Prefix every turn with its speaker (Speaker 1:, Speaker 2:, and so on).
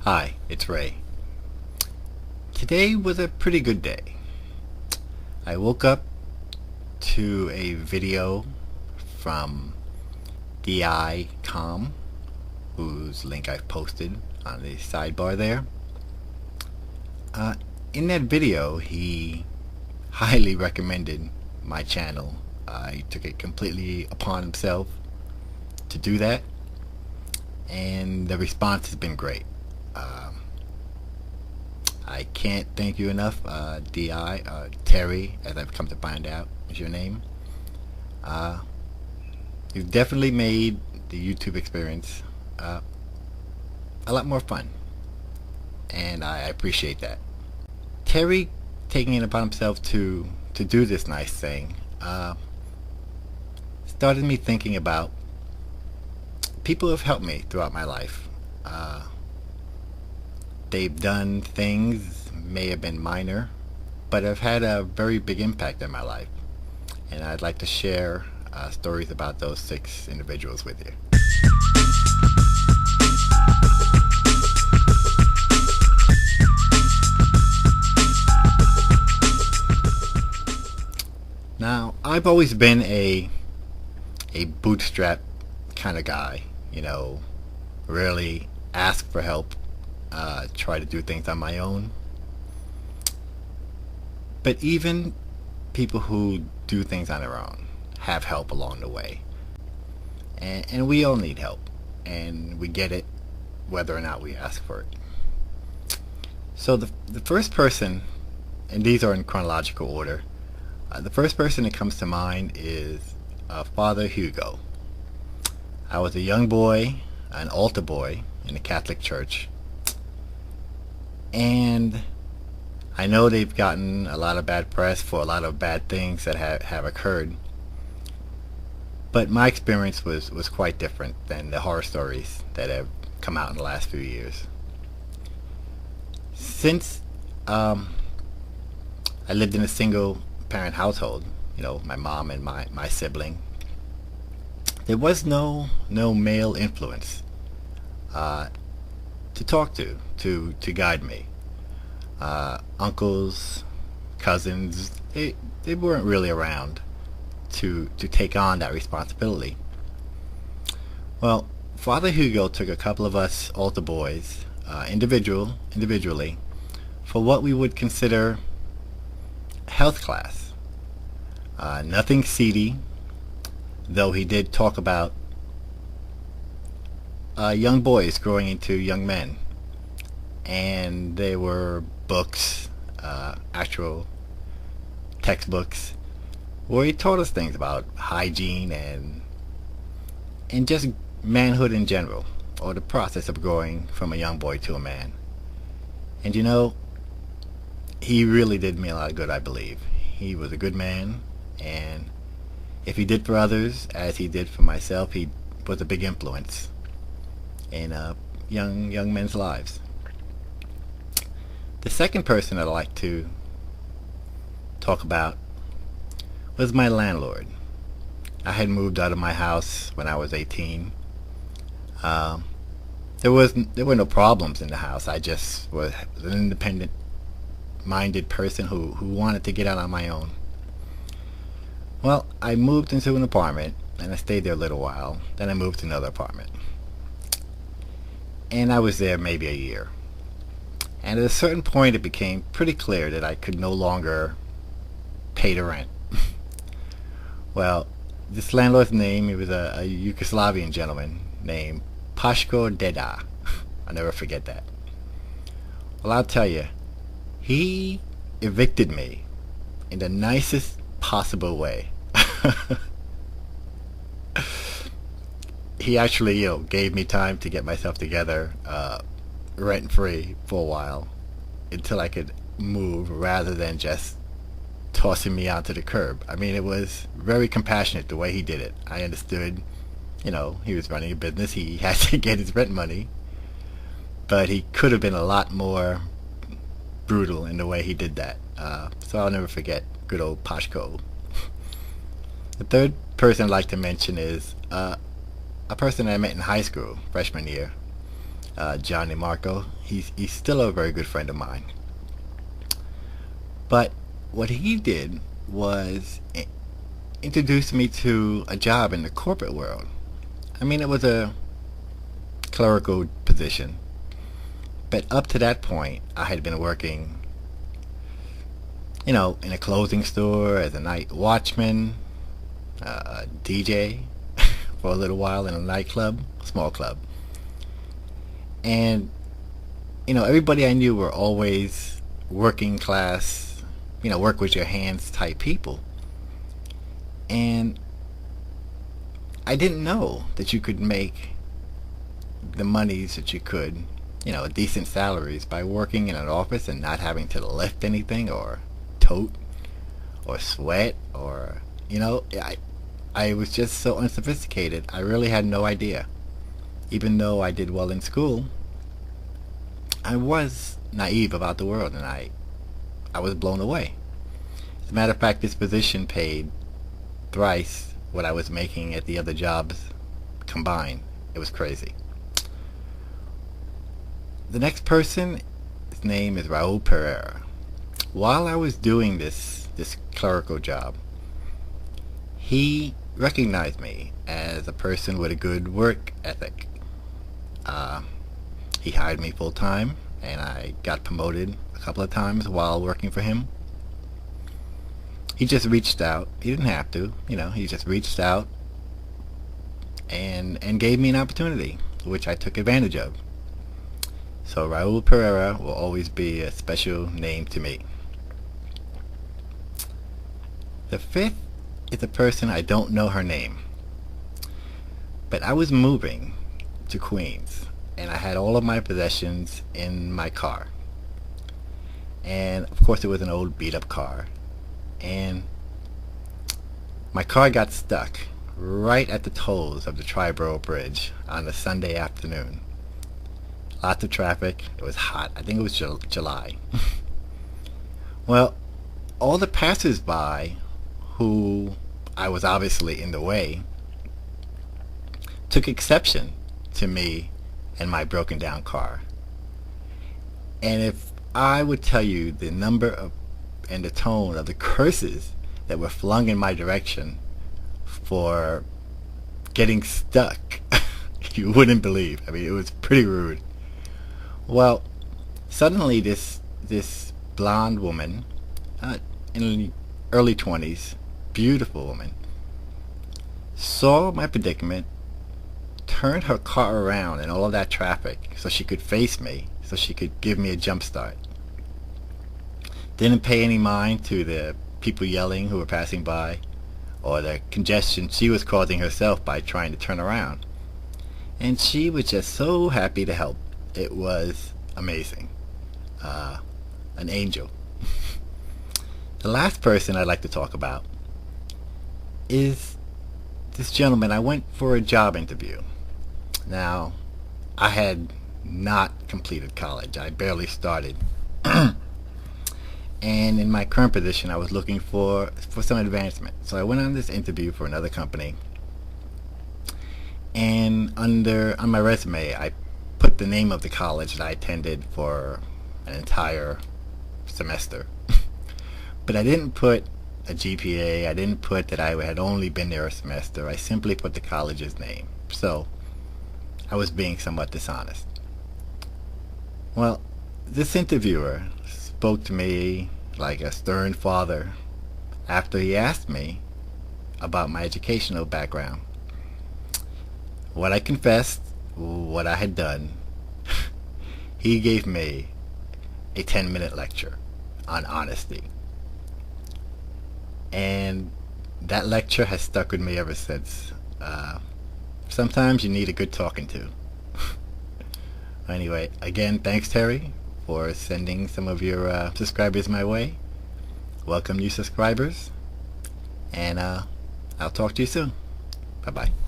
Speaker 1: Hi, it's Ray. Today was a pretty good day. I woke up to a video from DI.com, whose link I've posted on the sidebar there. In that video, he highly recommended my channel. He took it completely upon himself to do that, and the response has been great. I can't thank you enough, Terry, as I've come to find out is your name. You've definitely made the YouTube experience a lot more fun, and I appreciate that. Terry taking it upon himself to do this nice thing started me thinking about people who have helped me throughout my life. They've done things, may have been minor, but have had a very big impact in my life. And I'd like to share stories about those 6 individuals with you. Now, I've always been a bootstrap kind of guy, rarely ask for help. Try to do things on my own. But even people who do things on their own have help along the way. And we all need help. And we get it whether or not we ask for it. So the first person, and these are in chronological order, the first person that comes to mind is Father Hugo. I was a young boy, an altar boy in the Catholic Church. And I know they've gotten a lot of bad press for a lot of bad things that have occurred. But my experience was quite different than the horror stories that have come out in the last few years. Since I lived in a single parent household, my mom and my sibling, there was no male influence to talk to guide me. Uncles, cousins, they weren't really around to take on that responsibility. Well, Father Hugo took a couple of us altar boys individually for what we would consider health class. Nothing seedy, though he did talk about young boys growing into young men, and they were books, actual textbooks, where he taught us things about hygiene and just manhood in general, or the process of growing from a young boy to a man. And he really did me a lot of good, I believe. He was a good man, and if he did for others as he did for myself, he was a big influence in young men's lives. The second person I'd like to talk about was my landlord. I had moved out of my house when I was 18. There were no problems in the house. I just was an independent-minded person who wanted to get out on my own. Well, I moved into an apartment, and I stayed there a little while. Then I moved to another apartment. And I was there maybe a year. And at a certain point, it became pretty clear that I could no longer pay the rent. Well, this landlord's name, he was a Yugoslavian gentleman named Pashko Deda. I'll never forget that. Well, I'll tell you, he evicted me in the nicest possible way. He actually, gave me time to get myself together, rent-free for a while, until I could move, rather than just tossing me out to the curb. I mean, it was very compassionate the way he did it. I understood, he was running a business. He had to get his rent money. But he could have been a lot more brutal in the way he did that. So I'll never forget good old Pashko. The third person I'd like to mention is a person I met in high school, freshman year. Johnny Marco. He's still a very good friend of mine. But what he did was introduce me to a job in the corporate world. I mean, it was a clerical position, but up to that point, I had been working, in a clothing store as a night watchman, a DJ for a little while in a nightclub, a small club. And, everybody I knew were always working class, work with your hands type people. And I didn't know that you could make the monies that you could, decent salaries by working in an office and not having to lift anything or tote or sweat or, I was just so unsophisticated. I really had no idea. Even though I did well in school, I was naive about the world, and I was blown away. As a matter of fact, this position paid thrice what I was making at the other jobs combined. It was crazy. The next person, his name is Raul Pereira. While I was doing this clerical job, he recognized me as a person with a good work ethic. He hired me full time, and I got promoted a couple of times while working for him. He just reached out. He didn't have to, he just reached out and gave me an opportunity, which I took advantage of. So Raul Pereira will always be a special name to me. The fifth is a person I don't know her name. But I was moving to Queens, and I had all of my possessions in my car. And of course it was an old beat up car. And my car got stuck right at the tolls of the Triborough Bridge on a Sunday afternoon. Lots of traffic. It was hot. I think it was July. Well, all the passers-by who I was obviously in the way took exception to me and my broken down car. And if I would tell you the number of and the tone of the curses that were flung in my direction for getting stuck, you wouldn't believe. I mean, it was pretty rude. Well, suddenly this blonde woman, in the early 20s, beautiful woman, saw my predicament, turned her car around in all of that traffic so she could face me, so she could give me a jump start. Didn't pay any mind to the people yelling who were passing by, or the congestion she was causing herself by trying to turn around. And she was just so happy to help. It was amazing. An angel. The last person I'd like to talk about is this gentleman. I went for a job interview. Now, I had not completed college. I barely started. And in my current position, I was looking for some advancement. So I went on this interview for another company. And on my resume, I put the name of the college that I attended for an entire semester. But I didn't put a GPA. I didn't put that I had only been there a semester. I simply put the college's name. So I was being somewhat dishonest. Well, this interviewer spoke to me like a stern father after he asked me about my educational background. What I confessed, what I had done, he gave me a 10-minute lecture on honesty. And that lecture has stuck with me ever since. Sometimes you need a good talking to. Anyway, again, thanks Terry for sending some of your subscribers my way. Welcome new subscribers. And I'll talk to you soon. Bye-bye.